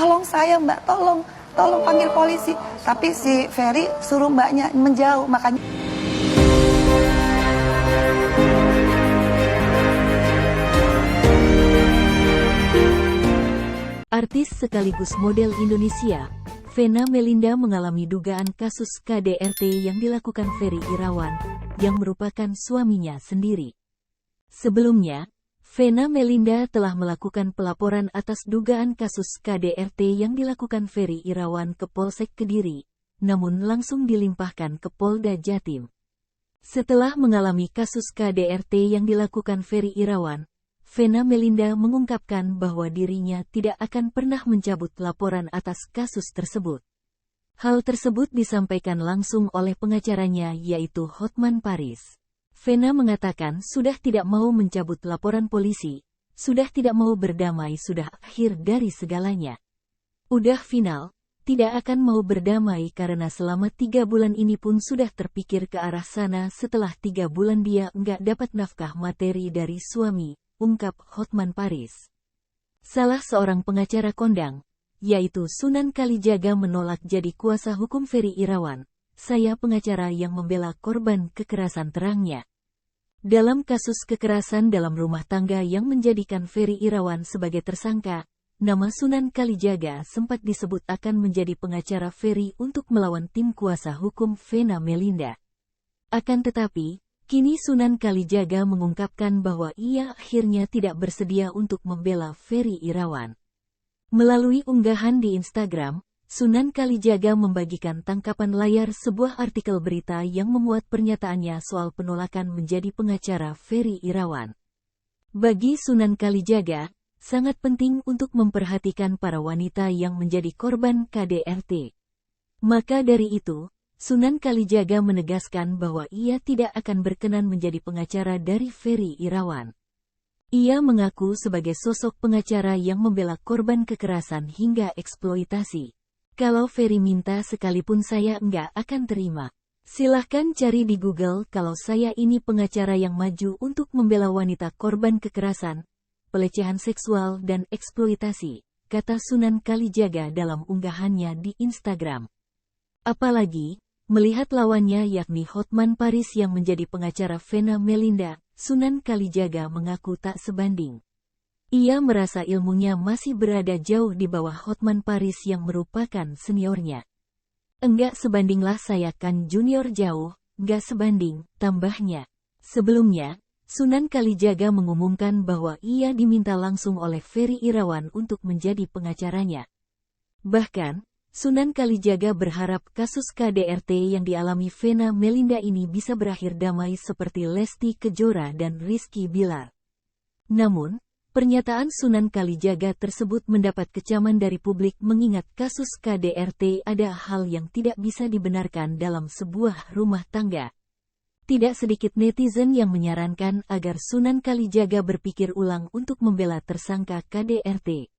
tolong saya mbak, tolong panggil polisi. Tapi si Ferry suruh mbaknya menjauh, makanya. Artis sekaligus model Indonesia, Vena Melinda mengalami dugaan kasus KDRT yang dilakukan Ferry Irawan, yang merupakan suaminya sendiri. Sebelumnya, Vena Melinda telah melakukan pelaporan atas dugaan kasus KDRT yang dilakukan Ferry Irawan ke Polsek Kediri, namun langsung dilimpahkan ke Polda Jatim. Setelah mengalami kasus KDRT yang dilakukan Ferry Irawan, Vena Melinda mengungkapkan bahwa dirinya tidak akan pernah mencabut laporan atas kasus tersebut. Hal tersebut disampaikan langsung oleh pengacaranya yaitu Hotman Paris. Vena mengatakan sudah tidak mau mencabut laporan polisi, sudah tidak mau berdamai, sudah akhir dari segalanya. Udah final, tidak akan mau berdamai karena selama 3 bulan ini pun sudah terpikir ke arah sana setelah 3 bulan dia enggak dapat nafkah materi dari suami, ungkap Hotman Paris. Salah seorang pengacara kondang, yaitu Sunan Kalijaga menolak jadi kuasa hukum Ferry Irawan. Saya pengacara yang membela korban kekerasan, terangnya. Dalam kasus kekerasan dalam rumah tangga yang menjadikan Ferry Irawan sebagai tersangka, nama Sunan Kalijaga sempat disebut akan menjadi pengacara Ferry untuk melawan tim kuasa hukum Vena Melinda. Akan tetapi, kini Sunan Kalijaga mengungkapkan bahwa ia akhirnya tidak bersedia untuk membela Ferry Irawan. Melalui unggahan di Instagram, Sunan Kalijaga membagikan tangkapan layar sebuah artikel berita yang memuat pernyataannya soal penolakan menjadi pengacara Ferry Irawan. Bagi Sunan Kalijaga, sangat penting untuk memperhatikan para wanita yang menjadi korban KDRT. Maka dari itu, Sunan Kalijaga menegaskan bahwa ia tidak akan berkenan menjadi pengacara dari Ferry Irawan. Ia mengaku sebagai sosok pengacara yang membela korban kekerasan hingga eksploitasi. Kalau Ferry minta sekalipun saya enggak akan terima. Silahkan cari di Google kalau saya ini pengacara yang maju untuk membela wanita korban kekerasan, pelecehan seksual dan eksploitasi, kata Sunan Kalijaga dalam unggahannya di Instagram. Apalagi, melihat lawannya yakni Hotman Paris yang menjadi pengacara Vena Melinda, Sunan Kalijaga mengaku tak sebanding. Ia merasa ilmunya masih berada jauh di bawah Hotman Paris yang merupakan seniornya. Enggak sebandinglah saya kan junior jauh, enggak sebanding, tambahnya. Sebelumnya, Sunan Kalijaga mengumumkan bahwa ia diminta langsung oleh Ferry Irawan untuk menjadi pengacaranya. Bahkan, Sunan Kalijaga berharap kasus KDRT yang dialami Vena Melinda ini bisa berakhir damai seperti Lesti Kejora dan Rizky Bilar. Namun, pernyataan Sunan Kalijaga tersebut mendapat kecaman dari publik mengingat kasus KDRT ada hal yang tidak bisa dibenarkan dalam sebuah rumah tangga. Tidak sedikit netizen yang menyarankan agar Sunan Kalijaga berpikir ulang untuk membela tersangka KDRT.